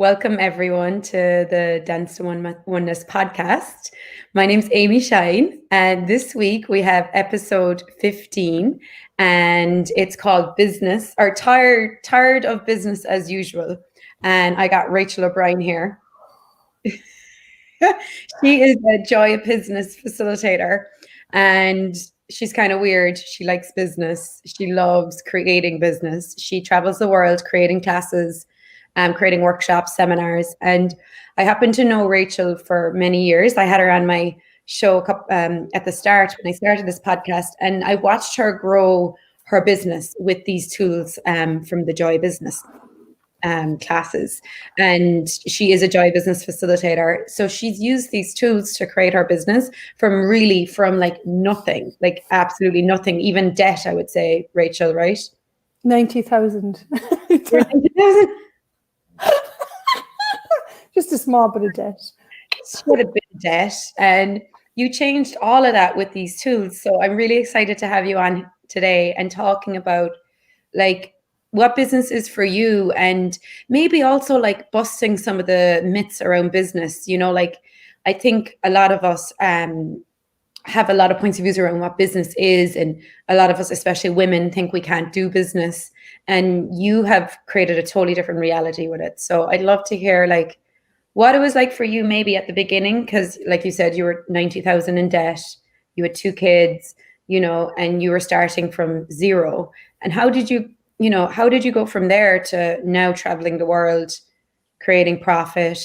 Welcome everyone to the Dance to Oneness podcast. My name's Amy Shine, and this week we have episode 15, and it's called Business, or Tired of Business as Usual. And I got RachaelOBrien here. She is a Joy of Business facilitator, and she's kind of weird. She likes business. She loves creating business. She travels the world creating classes, creating workshops, seminars. And I happen to know Rachael for many years. I had her on my show at the start when I started this podcast, and I watched her grow her business with these tools from the Joy Business classes. And she is a Joy Business facilitator. So she's used these tools to create her business from like nothing, like absolutely nothing, even debt, I would say, Rachael, right? 90,000. 90,000? Just a small bit of debt. She had a bit of debt, and you changed all of that with these tools. So I'm really excited to have you on today and talking about like what business is for you, and maybe also like busting some of the myths around business. You know, like I think a lot of us have a lot of points of views around what business is, and a lot of us, especially women, think we can't do business, and you have created a totally different reality with it. So I'd love to hear like what it was like for you maybe at the beginning, because like you said, you were 90,000 in debt, you had 2 kids, you know, and you were starting from zero. And how did you go from there to now traveling the world, creating profit,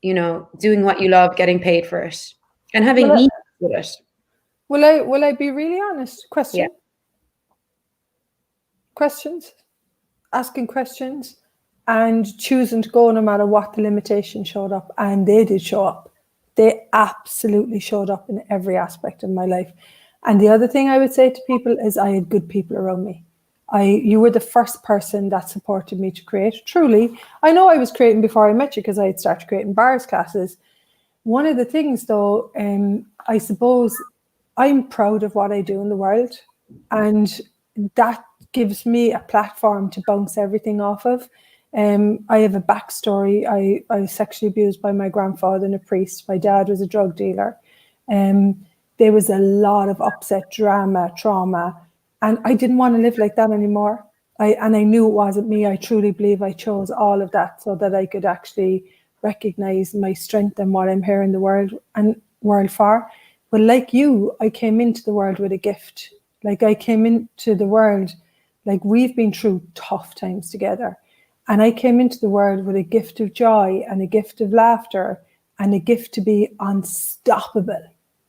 you know, doing what you love, getting paid for it, and having ease with it? Will I be really honest? Questions, asking questions, and choosing to go no matter what the limitation showed up. And they did show up. They absolutely showed up in every aspect of my life. And the other thing I would say to people is I had good people around me. You were the first person that supported me to create. Truly, I know I was creating before I met you because I had started creating bars classes. One of the things though, I suppose I'm proud of what I do in the world, and that gives me a platform to bounce everything off of. I have a backstory. I was sexually abused by my grandfather and a priest. My dad was a drug dealer. There was a lot of upset, drama, trauma, and I didn't want to live like that anymore. I knew it wasn't me. I truly believe I chose all of that so that I could actually recognize my strength and what I'm here in the world for. But like you, I came into the world with a gift. Like I came into the world, like we've been through tough times together. And I came into the world with a gift of joy and a gift of laughter and a gift to be unstoppable.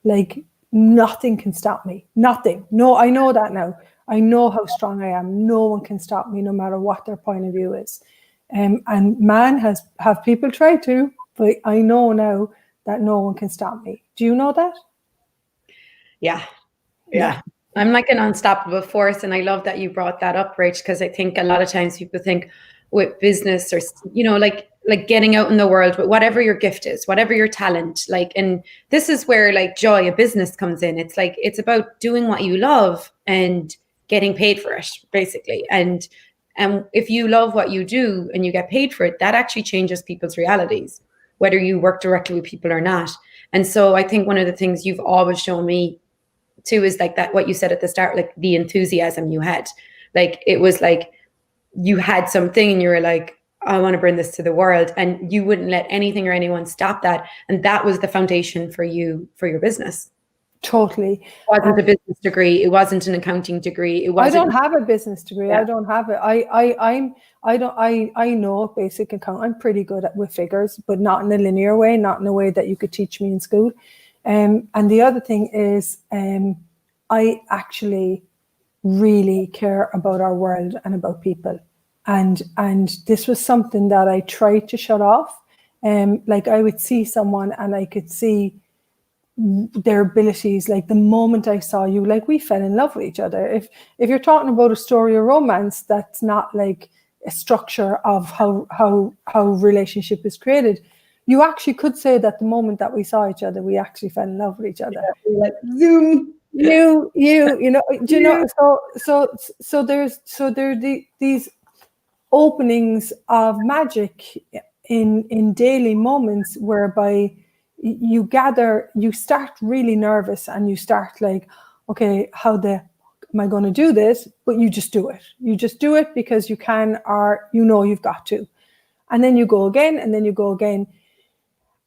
Like nothing can stop me. Nothing. No, I know that now. I know how strong I am. No one can stop me no matter what their point of view is. And man have people tried to, but I know now that no one can stop me. Do you know that? Yeah. I'm like an unstoppable force. And I love that you brought that up, Rach, because I think a lot of times people think with business or, you know, like getting out in the world, but whatever your gift is, whatever your talent, like, and this is where like Joy of Business comes in. It's like, it's about doing what you love and getting paid for it, basically. And if you love what you do and you get paid for it, that actually changes people's realities, whether you work directly with people or not. And so I think one of the things you've always shown me too is like that, what you said at the start, like the enthusiasm you had, like, it was like you had something and you were like, I want to bring this to the world, and you wouldn't let anything or anyone stop that. And that was the foundation for you, for your business. Totally. It wasn't a business degree. It wasn't an accounting degree. It wasn't. I don't have a business degree. Yeah. I don't have it. I know basic account. I'm pretty good with figures, but not in a linear way, not in a way that you could teach me in school. And the other thing is, I actually really care about our world and about people. And this was something that I tried to shut off. Like I would see someone and I could see their abilities. Like the moment I saw you, like we fell in love with each other. If you're talking about a story of romance, that's not like a structure of how relationship is created. You actually could say that the moment that we saw each other, we actually fell in love with each other. Yeah, like zoom. You know, do you know? So there are these openings of magic in daily moments whereby you start really nervous and you start like, okay, how the am I going to do this? But you just do it. You just do it because you can, or you've got to. And then you go again, and then you go again.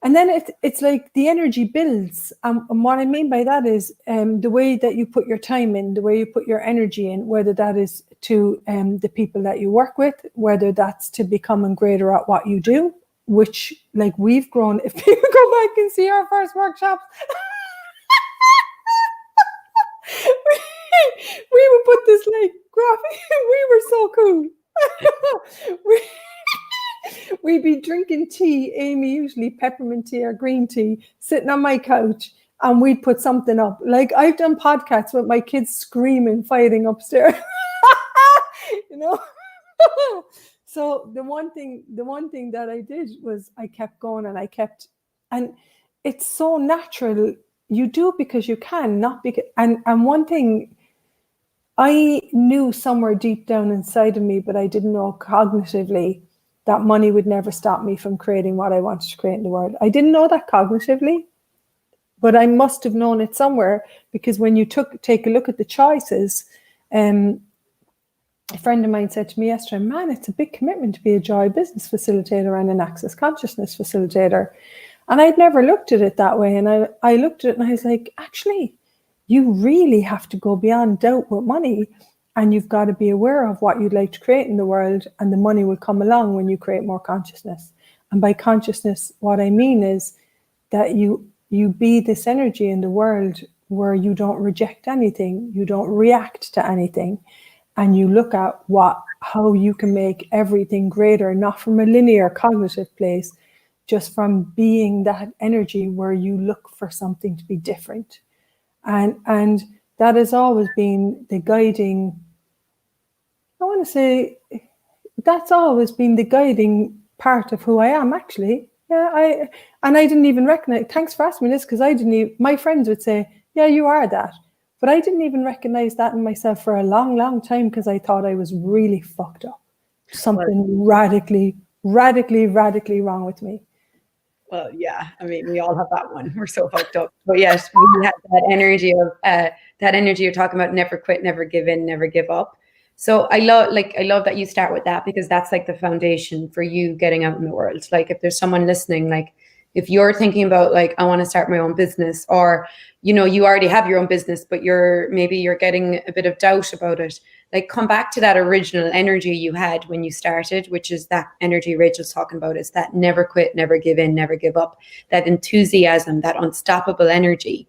And then it's like the energy builds. And what I mean by that is the way that you put your time in, the way you put your energy in, whether that is to the people that you work with, whether that's to becoming greater at what you do, which like we've grown. If you go back and see our first workshops, we would put this like graphic. We were so cool. We'd be drinking tea, Amy usually peppermint tea or green tea, sitting on my couch, and we'd put something up. Like I've done podcasts with my kids screaming, fighting upstairs. So the one thing that I did was I kept going, and it's so natural. You do because you can, not because. And one thing I knew somewhere deep down inside of me, but I didn't know cognitively, that money would never stop me from creating what I wanted to create in the world. I didn't know that cognitively, but I must have known it somewhere, because when you take a look at the choices, a friend of mine said to me yesterday, man, it's a big commitment to be a joy business facilitator and an access consciousness facilitator. And I'd never looked at it that way. And I looked at it and I was like, actually, you really have to go beyond doubt with money. And you've got to be aware of what you'd like to create in the world, and the money will come along when you create more consciousness. And by consciousness, what I mean is that you be this energy in the world where you don't reject anything, you don't react to anything, and you look at how you can make everything greater, not from a linear cognitive place, just from being that energy where you look for something to be different. And that has always been the guiding, I want to say, that's always been the guiding part of who I am, actually. Yeah, I didn't even recognize, thanks for asking me this, because my friends would say, yeah, you are that. But I didn't even recognize that in myself for a long, long time, because I thought I was really fucked up. Something radically, radically, radically wrong with me. Well, yeah, I mean, we all have that one. We're so fucked up. But yes, we have that energy of that energy you're talking about, never quit, never give in, never give up. So I love that you start with that, because that's like the foundation for you getting out in the world. Like if there's someone listening, like if you're thinking about like, I want to start my own business, or, you already have your own business, but you're getting a bit of doubt about it. Like come back to that original energy you had when you started, which is that energy Rachel's talking about. It's that never quit, never give in, never give up, that enthusiasm, that unstoppable energy.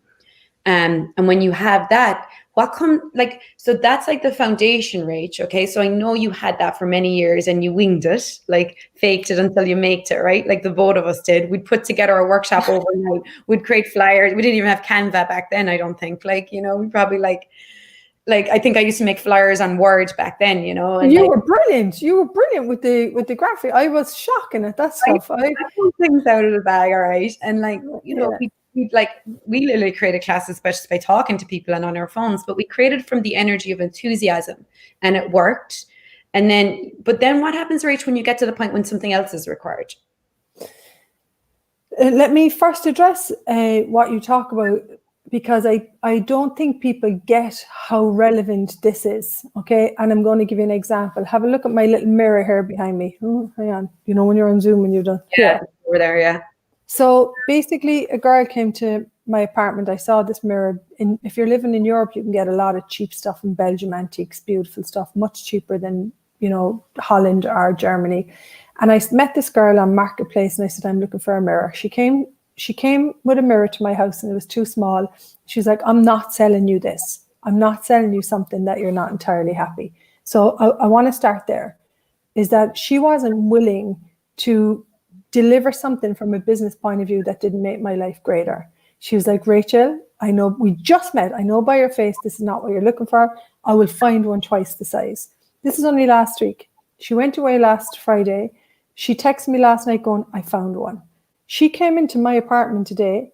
And when you have that, so that's like the foundation, Rach. Okay. So I know you had that for many years and you winged it, like faked it until you made it, right? Like the both of us did. We'd put together a workshop overnight. We'd create flyers. We didn't even have Canva back then, I don't think. We probably like I think I used to make flyers on Word back then, And you were brilliant. You were brilliant with the graphic. I was shocking at that stuff. I pulled things out of the bag, all right. And we literally created classes just by talking to people and on our phones, but we created from the energy of enthusiasm, and it worked. But then what happens, Rach, when you get to the point when something else is required? Let me first address what you talk about, because I don't think people get how relevant this is, okay? And I'm going to give you an example. Have a look at my little mirror here behind me. Oh, hang on. When you're on Zoom and you're done. Yeah, over there, yeah. So basically, a girl came to my apartment. I saw this mirror. If you're living in Europe, you can get a lot of cheap stuff in Belgium, antiques, beautiful stuff, much cheaper than, Holland or Germany. And I met this girl on Marketplace, and I said, I'm looking for a mirror. She came with a mirror to my house, and it was too small. She's like, I'm not selling you this. I'm not selling you something that you're not entirely happy. So I want to start there, is that she wasn't willing to deliver something from a business point of view that didn't make my life greater. She was like, Rachel, I know we just met. I know by your face, this is not what you're looking for. I will find one twice the size. This is only last week. She went away last Friday. She texted me last night going, I found one. She came into my apartment today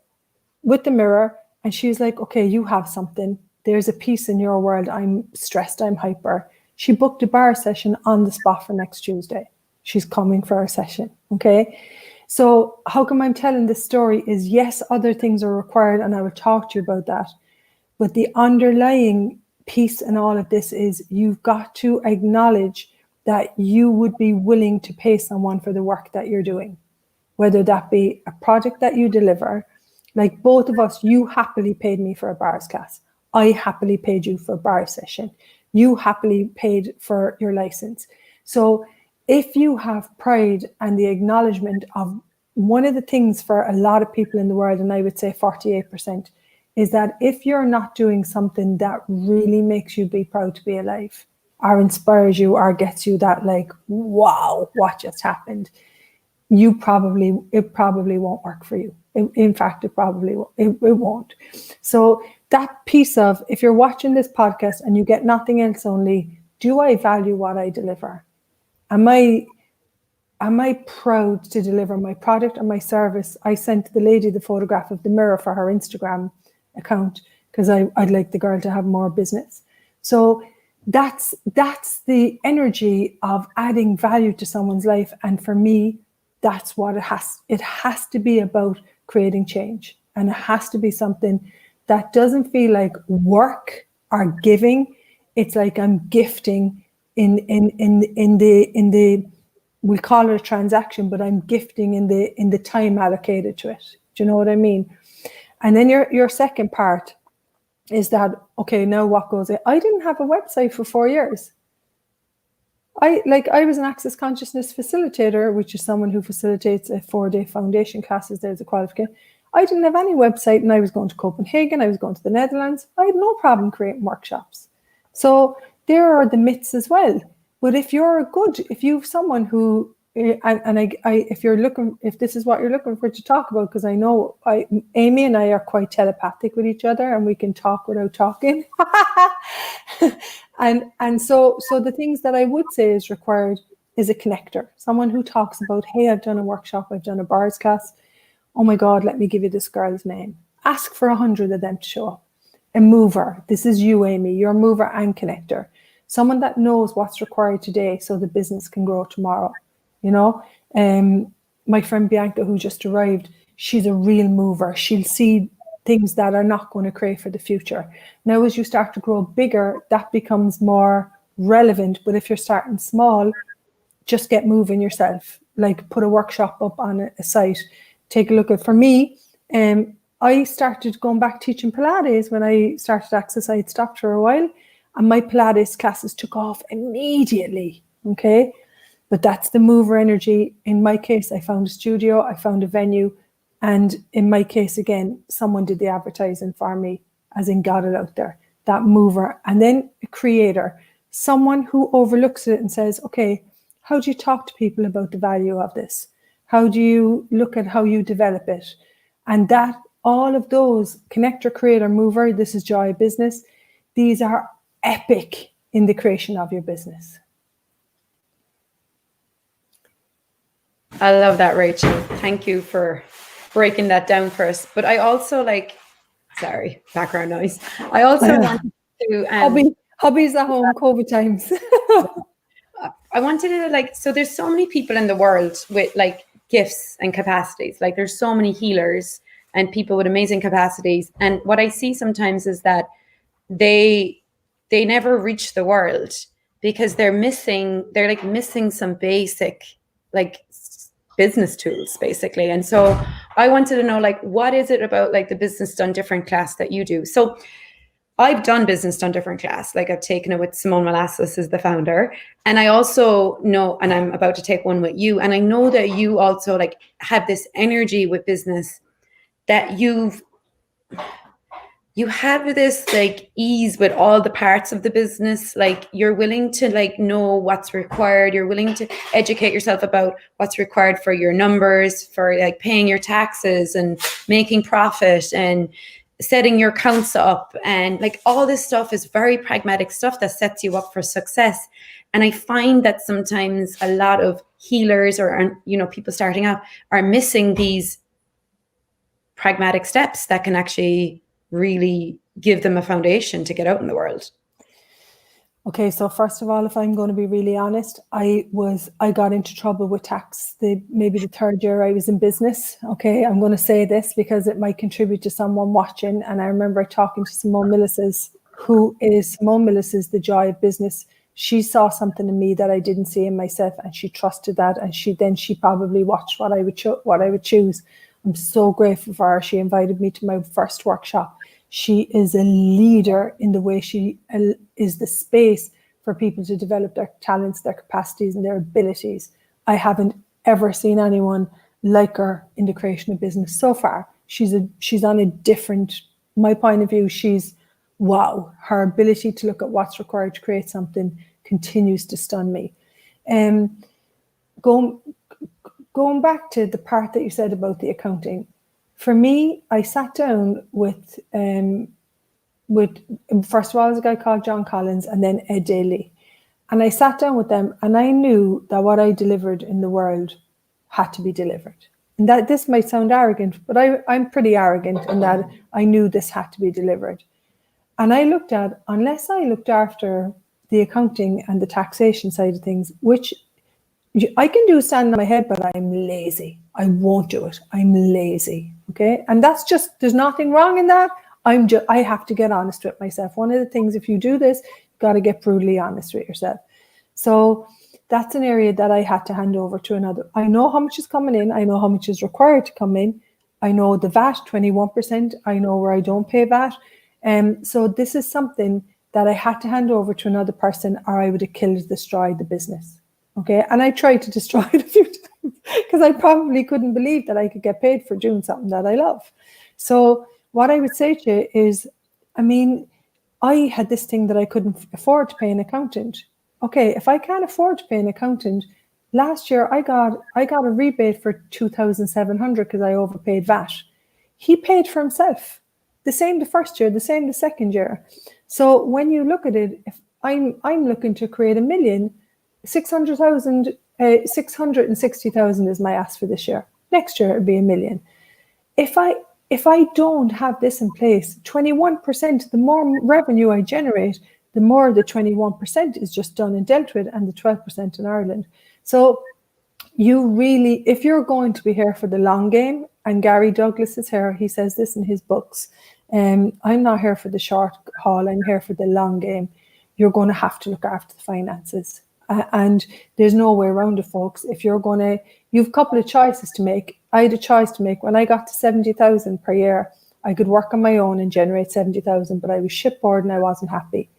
with the mirror, and she's like, okay, you have something. There's a piece in your world. I'm stressed. I'm hyper. She booked a bar session on the spot for next Tuesday. She's coming for a session. Okay. So how come I'm telling this story is, yes, other things are required, and I will talk to you about that. But the underlying piece in all of this is you've got to acknowledge that you would be willing to pay someone for the work that you're doing, whether that be a project that you deliver. Like both of us, you happily paid me for a bars class. I happily paid you for a bar session. You happily paid for your license. So if you have pride and the acknowledgement of one of the things for a lot of people in the world, and I would say 48%, is that if you're not doing something that really makes you be proud to be alive, or inspires you, or gets you that like, wow, what just happened, it probably won't work for you. In fact, it probably won't. So that piece of, if you're watching this podcast and you get nothing else, only, do I value what I deliver? Am I proud to deliver my product or my service? I sent the lady the photograph of the mirror for her Instagram account because I'd like the girl to have more business. So that's the energy of adding value to someone's life. And for me, that's what it has to be about, creating change. And it has to be something that doesn't feel like work or giving. It's like I'm gifting in the we'll call it a transaction, but I'm gifting in the time allocated to it. Do you know what I mean? And then your second part is that, okay, now what goes in? I didn't have a website for 4 years. I was an access consciousness facilitator, which is someone who facilitates a 4-day foundation classes. There's a qualification. I didn't have any website, and I was going to Copenhagen. I was going to the Netherlands. I had no problem creating workshops. So there are the myths as well. But if you've someone who, if this is what you're looking for to talk about, because I know Amy and I are quite telepathic with each other, and we can talk without talking. And so the things that I would say is required is a connector, someone who talks about, hey, I've done a workshop, I've done a bars class. Oh my God, let me give you this girl's name. Ask for 100 of them to show up. A mover. This is you, Amy. You're a mover and connector. Someone that knows what's required today so the business can grow tomorrow. You know, my friend Bianca, who just arrived, she's a real mover. She'll see things that are not going to create for the future. Now, as you start to grow bigger, that becomes more relevant. But if you're starting small, just get moving yourself. Like put a workshop up on a site. Take a look at, for me, I started going back teaching Pilates when I started Access. I had stopped for a while, and my Pilates classes took off immediately. Okay. But that's the mover energy. In my case, I found a studio, I found a venue. And in my case, again, someone did the advertising for me, as in got it out there, that mover. And then a creator, someone who overlooks it and says, okay, how do you talk to people about the value of this? How do you look at how you develop it? And that, all of those, connector, creator, mover, this is joy of business. These are epic in the creation of your business. I love that, Rachel. Thank you for breaking that down for us. But I also sorry, background noise. I also want to hobbies at home, COVID times. I wanted to so there's so many people in the world with gifts and capacities. Like there's so many healers and people with amazing capacities. And what I see sometimes is that they never reach the world because they're missing some basic business tools, basically. And so I wanted to know, what is it about the Business Done Different class that you do? So I've done Business Done Different class. I've taken it with Simone Molasses as the founder. And I also know, and I'm about to take one with you. And I know that you also have this energy with business that you have this ease with all the parts of the business. You're willing to know what's required. You're willing to educate yourself about what's required for your numbers, for paying your taxes and making profit and setting your accounts up. And all this stuff is very pragmatic stuff that sets you up for success. And I find that sometimes a lot of healers or people starting out are missing these pragmatic steps that can actually really give them a foundation to get out in the world. Okay, so first of all, if I'm going to be really honest, I got into trouble with tax maybe the third year I was in business. Okay, I'm going to say this because it might contribute to someone watching. And I remember talking to Simone Millises, the joy of business. She saw something in me that I didn't see in myself, and she trusted that. And she probably watched what I would choose. I'm so grateful for her. She invited me to my first workshop. She is a leader in the way she is the space for people to develop their talents, their capacities, and their abilities. I haven't ever seen anyone like her in the creation of business so far. She's on a different, my point of view, she's wow. Her ability to look at what's required to create something continues to stun me. Going back to the part that you said about the accounting, for me, I sat down with first of all, there's a guy called John Collins and then Ed Daly. And I sat down with them and I knew that what I delivered in the world had to be delivered. And that this might sound arrogant, but I'm pretty arrogant in that I knew this had to be delivered. And I looked at, unless I looked after the accounting and the taxation side of things, which I can do standing on my head, but I'm lazy. I won't do it. I'm lazy. Okay. And that's just, there's nothing wrong in that. I have to get honest with myself. One of the things, if you do this, you've got to get brutally honest with yourself. So that's an area that I had to hand over to another. I know how much is coming in. I know how much is required to come in. I know the VAT, 21%. I know where I don't pay VAT. So this is something that I had to hand over to another person, or I would have destroyed the business. Okay. And I tried to destroy it a few times because I probably couldn't believe that I could get paid for doing something that I love. So what I would say to you is, I mean, I had this thing that I couldn't afford to pay an accountant. Okay, if I can't afford to pay an accountant, last year I got a rebate for 2,700 because I overpaid VAT. He paid for himself. The same the first year, the same the second year. So when you look at it, if I'm looking to create 660,000 is my ask for this year. Next year it'll be 1 million. If I don't have this in place, 21%, the more revenue I generate, the more the 21% is just done and dealt with, and the 12% in Ireland. So you really, if you're going to be here for the long game, and Gary Douglas is here, he says this in his books, I'm not here for the short haul, I'm here for the long game. You're going to have to look after the finances. And there's no way around it, folks. If you're going to, you've a couple of choices to make. I had a choice to make. When I got to 70,000 per year, I could work on my own and generate 70,000, but I was shipboard and I wasn't happy.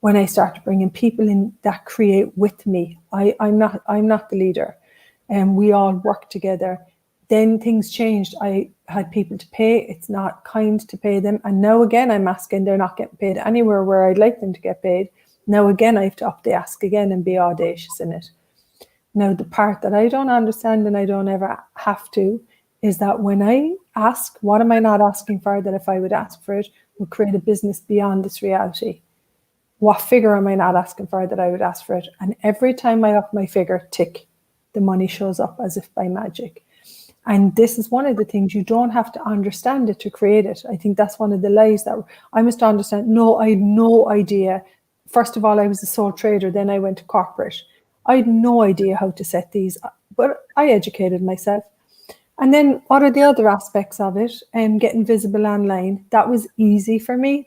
When I started bringing people in that create with me, I'm not the leader, and we all work together. Then things changed. I had people to pay. It's not kind to pay them. And now again, I'm asking, they're not getting paid anywhere where I'd like them to get paid. Now again, I have to up the ask again and be audacious in it. Now, the part that I don't understand, and I don't ever have to, is that when I ask, what am I not asking for that if I would ask for it, would create a business beyond this reality? What figure am I not asking for that I would ask for it? And every time I up my figure, tick, the money shows up as if by magic. And this is one of the things, you don't have to understand it to create it. I think that's one of the lies that I must understand. No, I had no idea. First of all, I was a sole trader. Then I went to corporate. I had no idea how to set these, but I educated myself. And then what are the other aspects of it? Getting visible online. That was easy for me.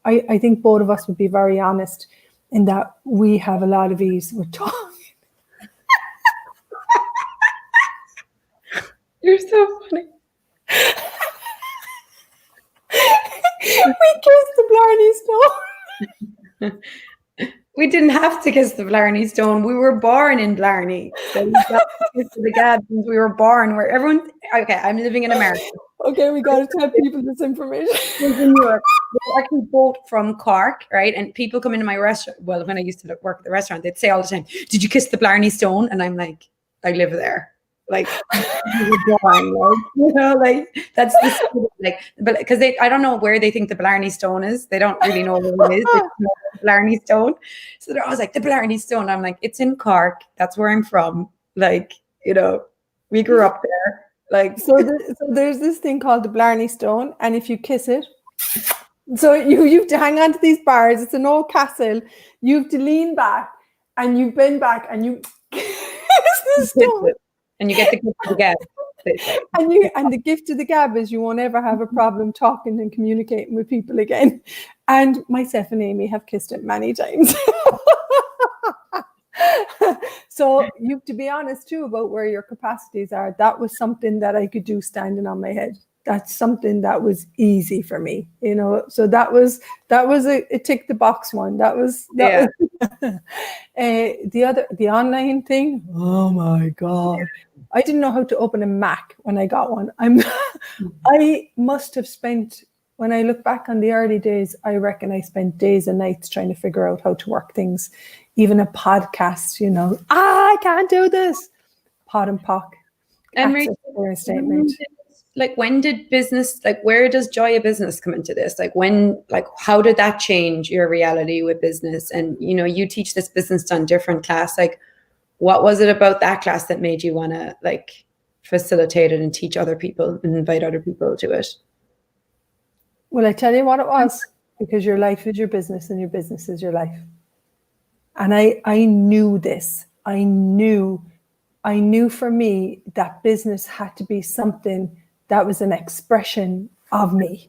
I think both of us would be very honest in that we have a lot of ease with talking. You're so funny. We kissed the Blarney Stone. We didn't have to kiss the Blarney Stone. We were born in Blarney. So we got to kiss the Gadsons. We were born where everyone. Okay, I'm living in America. Okay, we got to tell people this information. In Europe, we're actually both from Cork, right? And people come into my restaurant. Well, when I used to work at the restaurant, they'd say all the time, "Did you kiss the Blarney Stone?" And I'm like, "I live there." Like, like that's the like, but because I don't know where they think the Blarney Stone is. They don't really know where it is. They know the Blarney Stone, so they're always like the Blarney Stone. I'm like, it's in Cork. That's where I'm from. Like, we grew up there. Like, so there's this thing called the Blarney Stone, and if you kiss it, So you have to hang on to these bars. It's an old castle. You have to lean back and you bend back and you kiss the stone. And you get the gift of the gab. And the gift of the gab is you won't ever have a problem talking and communicating with people again. And myself and Amy have kissed it many times. So you have to be honest too about where your capacities are. That was something that I could do standing on my head. That's something that was easy for me, you know. So that was a tick the box one. That was the online thing. Oh my God. I didn't know how to open a Mac when I got one. I must have spent, when I look back on the early days, I reckon I spent days and nights trying to figure out how to work things. Even a podcast, you know, I can't do this. Pod and POC. And Rachel, statement. When did business, where does joy of business come into this? How did that change your reality with business? And, you know, you teach this Business Done Different class. What was it about that class that made you want to facilitate it and teach other people and invite other people to it? Well, I tell you what it was, because your life is your business and your business is your life. And I knew this. I knew for me that business had to be something that was an expression of me.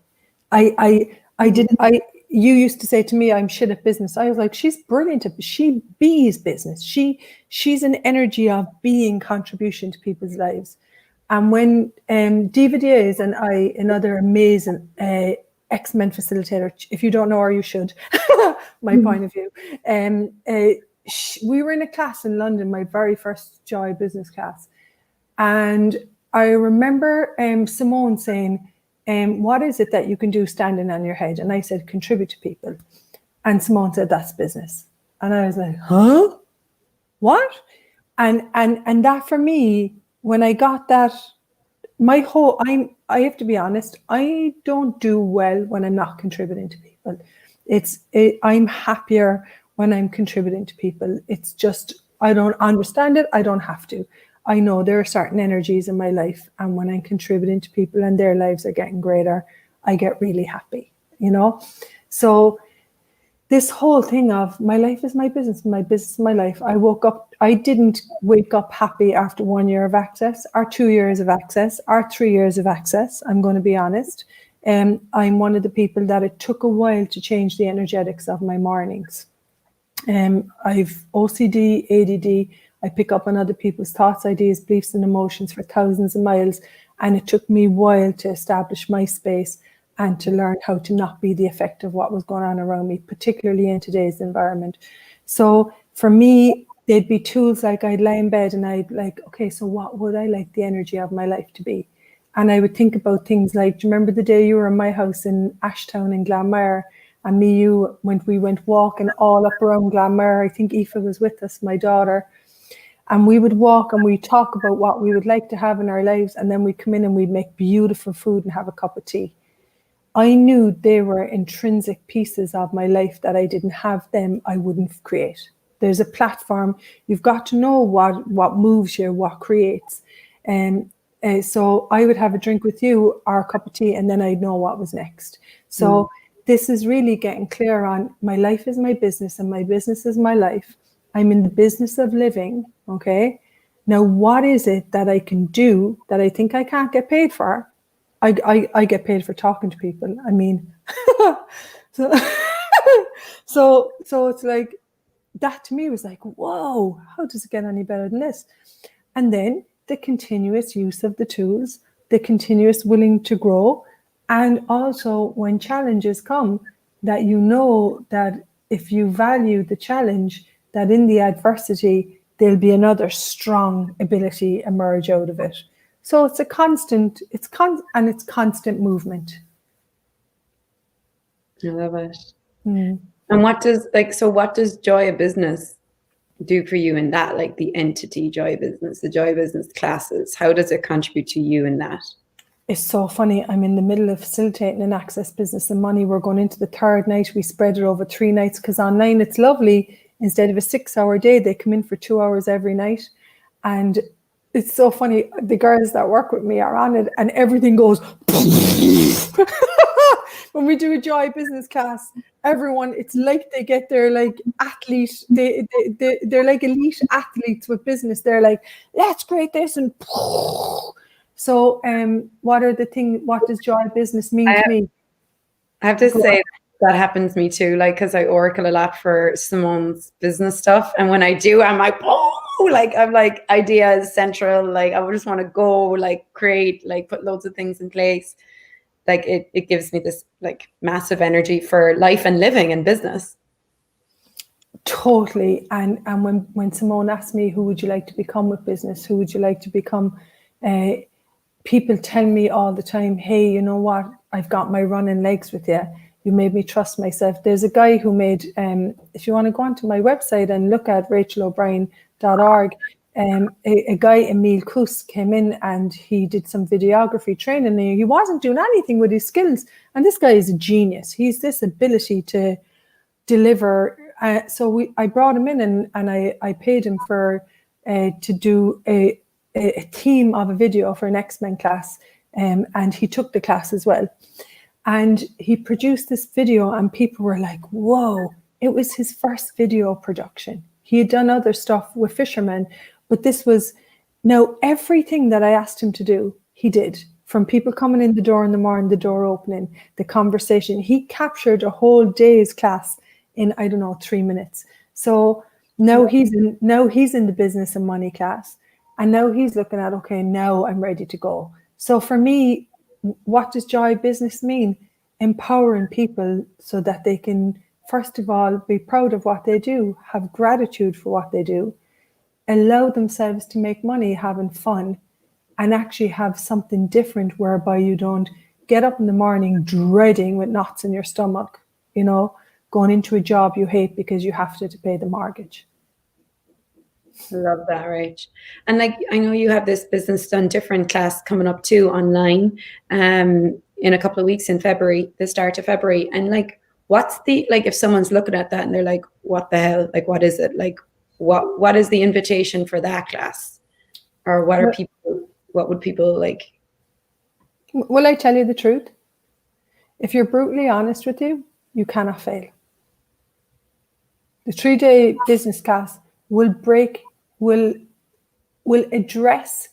You used to say to me, I'm shit at business. I was like, she's brilliant at, she bees business. She's an energy of being contribution to people's lives. And when Diva Diaz and I, another amazing X-Men facilitator, if you don't know her, you should, my point of view. We were in a class in London, my very first Joy business class. And I remember Simone saying, what is it that you can do standing on your head? And I said, contribute to people. And Simone said, that's business. And I was like, huh? What? And that for me, when I got that, I have to be honest, I don't do well when I'm not contributing to people. I'm happier when I'm contributing to people. It's just, I don't understand it. I don't have to. I know there are certain energies in my life, and when I'm contributing to people and their lives are getting greater, I get really happy, you know? So this whole thing of my life is my business is my life. I didn't wake up happy after 1 year of access, or 2 years of access, or 3 years of access. I'm going to be honest. I'm one of the people that it took a while to change the energetics of my mornings. I've OCD, ADD. I pick up on other people's thoughts, ideas, beliefs, and emotions for thousands of miles. And it took me a while to establish my space and to learn how to not be the effect of what was going on around me, particularly in today's environment. So for me, there'd be tools like I'd lie in bed and I'd okay, so what would I like the energy of my life to be? And I would think about things like, do you remember the day you were in my house in Ashtown in Glanmire? And we went walking all up around Glanmire. I think Aoife was with us, my daughter. And we would walk and we'd talk about what we would like to have in our lives. And then we'd come in and we'd make beautiful food and have a cup of tea. I knew they were intrinsic pieces of my life that I didn't have them, I wouldn't create. There's a platform. You've got to know what moves you, what creates. So I would have a drink with you or a cup of tea, and then I'd know what was next. So this is really getting clear on my life is my business and my business is my life. I'm in the business of living, okay? Now, what is it that I can do that I think I can't get paid for? I get paid for talking to people. I mean, so it's like, that to me was like, whoa, how does it get any better than this? And then the continuous use of the tools, the continuous willing to grow, and also when challenges come, that you know that if you value the challenge, that in the adversity, there'll be another strong ability emerge out of it. So it's constant movement. I love it. And what does Joy of Business do for you in that, like the entity Joy of Business, the Joy of Business classes? How does it contribute to you in that? It's so funny. I'm in the middle of facilitating an access business and money. We're going into the third night. We spread it over 3 nights because online it's lovely. Instead of a 6-hour day, they come in for 2 hours every night. And it's so funny. The girls that work with me are on it and everything goes when we do a joy business class, everyone, it's like they get their like athlete, they're like elite athletes with business. They're like, let's create this and so what does joy business mean to me? I have to say that happens to me too, like, because I oracle a lot for Simone's business stuff. And when I do, I'm like, I'm like ideas central. Like, I just want to go, like, create, like, put loads of things in place. Like, it gives me this, like, massive energy for life and living and business. Totally. And when Simone asked me, who would you like to become with business? Who would you like to become? People tell me all the time, hey, you know what? I've got my running legs with you. You made me trust myself. There's a guy who made, if you want to go onto my website and look at RachaelOBrien.org, a guy, Emil Kus, came in and he did some videography training. He wasn't doing anything with his skills. And this guy is a genius. He's this ability to deliver. So I brought him in and I paid him for to do a theme of a video for an X-Men class, and he took the class as well. And he produced this video and people were like, whoa, it was his first video production. He had done other stuff with fishermen, but this was, now everything that I asked him to do, he did. From people coming in the door in the morning, the door opening, the conversation. He captured a whole day's class in, 3 minutes. So now he's in the business and money class. And now he's looking at, okay, now I'm ready to go. So for me, what does joy business mean? Empowering people so that they can, first of all, be proud of what they do, have gratitude for what they do, allow themselves to make money having fun, and actually have something different whereby you don't get up in the morning dreading with knots in your stomach, going into a job you hate because you have to pay the mortgage. I love that, Rach. And like, I know you have this Business Done Different class coming up too online in a couple of weeks in February, the start of February. And like, what's the, like, if someone's looking at that and they're like, what the hell? Like, what is it? Like, what is the invitation for that class? Or what would people like? Will I tell you the truth? If you're brutally honest with you, you cannot fail. The 3-day business class will address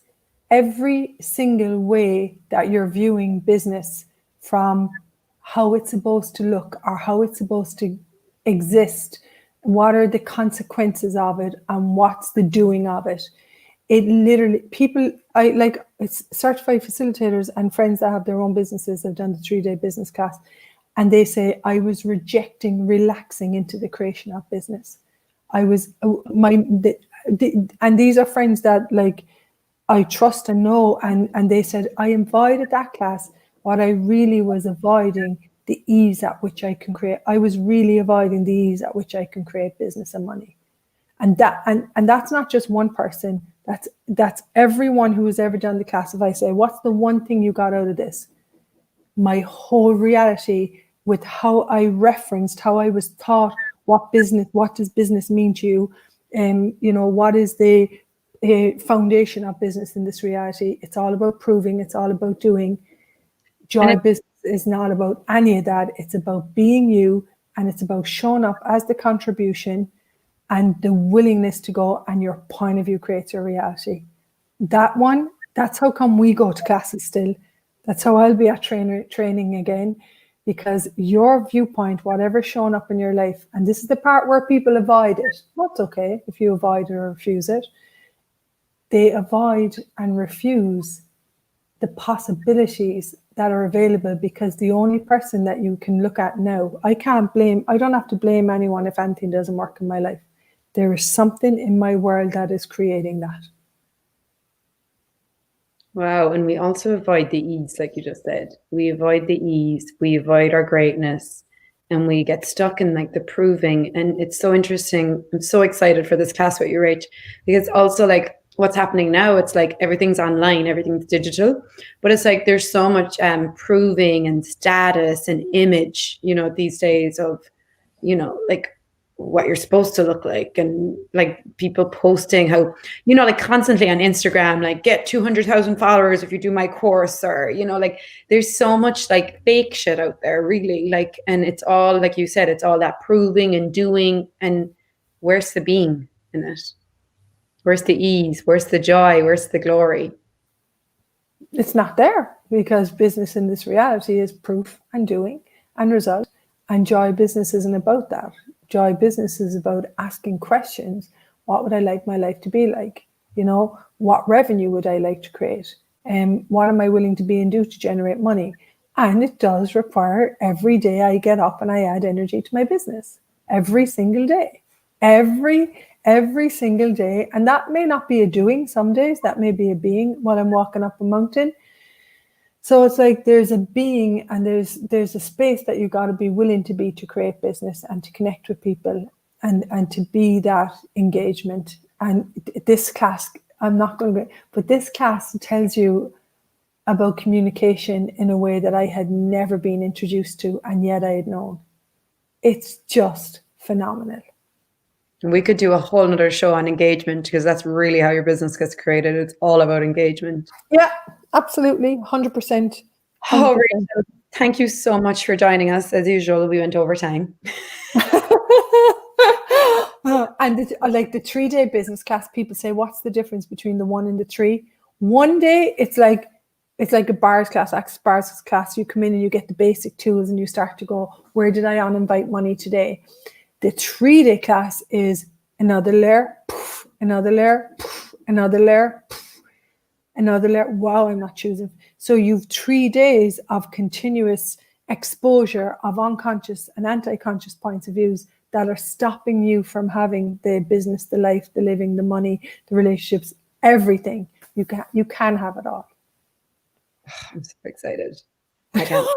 every single way that you're viewing business, from how it's supposed to look or how it's supposed to exist, what are the consequences of it, and what's the doing of it. It literally, it's certified facilitators and friends that have their own businesses have done the 3-day business class, and they say, I was rejecting relaxing into the creation of business. And these are friends that like I trust and know, and they said, I avoided that class. What I really was avoiding the ease at which I can create. I was really avoiding the ease at which I can create business and money. And that's not just one person. That's everyone who has ever done the class. If I say, what's the one thing you got out of this? My whole reality with how I referenced, how I was taught what does business mean to you? What is the foundation of business in this reality? It's all about proving, it's all about doing. Joy business is not about any of that. It's about being you, and it's about showing up as the contribution and the willingness to go, and your point of view creates your reality. That's how come we go to classes still. That's how I'll be at training again, because your viewpoint, whatever's showing up in your life, and this is the part where people avoid it. That's okay if you avoid it or refuse it. They avoid and refuse the possibilities that are available, because the only person that you can look at now, I don't have to blame anyone if anything doesn't work in my life. There is something in my world that is creating that. Wow. And we also avoid the ease, like you just said. We avoid the ease, we avoid our greatness, and we get stuck in like the proving. And it's so interesting. I'm so excited for this class with you, Rach, because also like what's happening now, it's like everything's online, everything's digital, but it's like there's so much proving and status and image, these days of, like what you're supposed to look like, and like people posting how, you know, like constantly on Instagram, like get 200,000 followers if you do my course, or, you know, like there's so much like fake shit out there, really, like, and it's all, like you said, it's all that proving and doing, and where's the being in it? Where's the ease? Where's the joy? Where's the glory? It's not there, because business in this reality is proof and doing and result, and joy business isn't about that. Joy business is about asking questions. What would I like my life to be like? You know, what revenue would I like to create? And what am I willing to be and do to generate money? And it does require every day I get up and I add energy to my business. Every single day. Every single day. And that may not be a doing some days, that may be a being while I'm walking up a mountain. So it's like there's a being, and there's a space that you got to be willing to be to create business and to connect with people, and to be that engagement. And this class, I'm not going to, but this class tells you about communication in a way that I had never been introduced to, and yet I had known. It's just phenomenal. We could do a whole nother show on engagement, because that's really how your business gets created. It's all about engagement. Yeah, absolutely. 100%. Oh, Rachael, thank you so much for joining us. As usual, we went over time. And like the 3-day business class, people say, what's the difference between the 1 and the 3? One day, it's like a bars class, access bars class. You come in and you get the basic tools, and you start to go, where did I uninvite money today? The 3-day class is another layer, poof, another layer, poof, another layer, poof, another layer. Wow, I'm not choosing. So you've 3 days of continuous exposure of unconscious and anti-conscious points of views that are stopping you from having the business, the life, the living, the money, the relationships, everything. You can have it all. I'm so excited. I can't.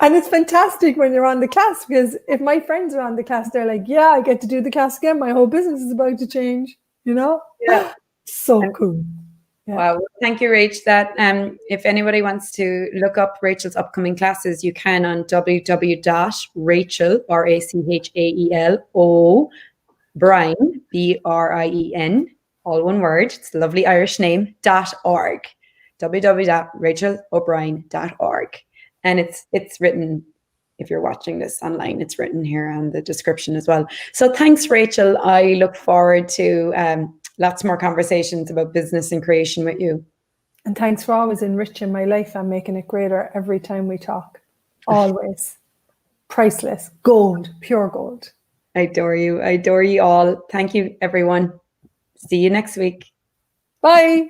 And it's fantastic when you're on the class, because if my friends are on the class, they're like, yeah, I get to do the class again. My whole business is about to change, you know? Yeah. So cool. Yeah. Wow. Thank you, Rach. That if anybody wants to look up Rachel's upcoming classes, you can on www.Rachael, RachaelOBrien, BRIEN, all one word. It's a lovely Irish name, .org. www.RachaelOBrien.org. And it's written, if you're watching this online, it's written here on the description as well. So thanks, Rachael. I look forward to lots more conversations about business and creation with you. And thanks for always enriching my life and making it greater every time we talk. Always. Priceless. Gold. Pure gold. I adore you. I adore you all. Thank you, everyone. See you next week. Bye.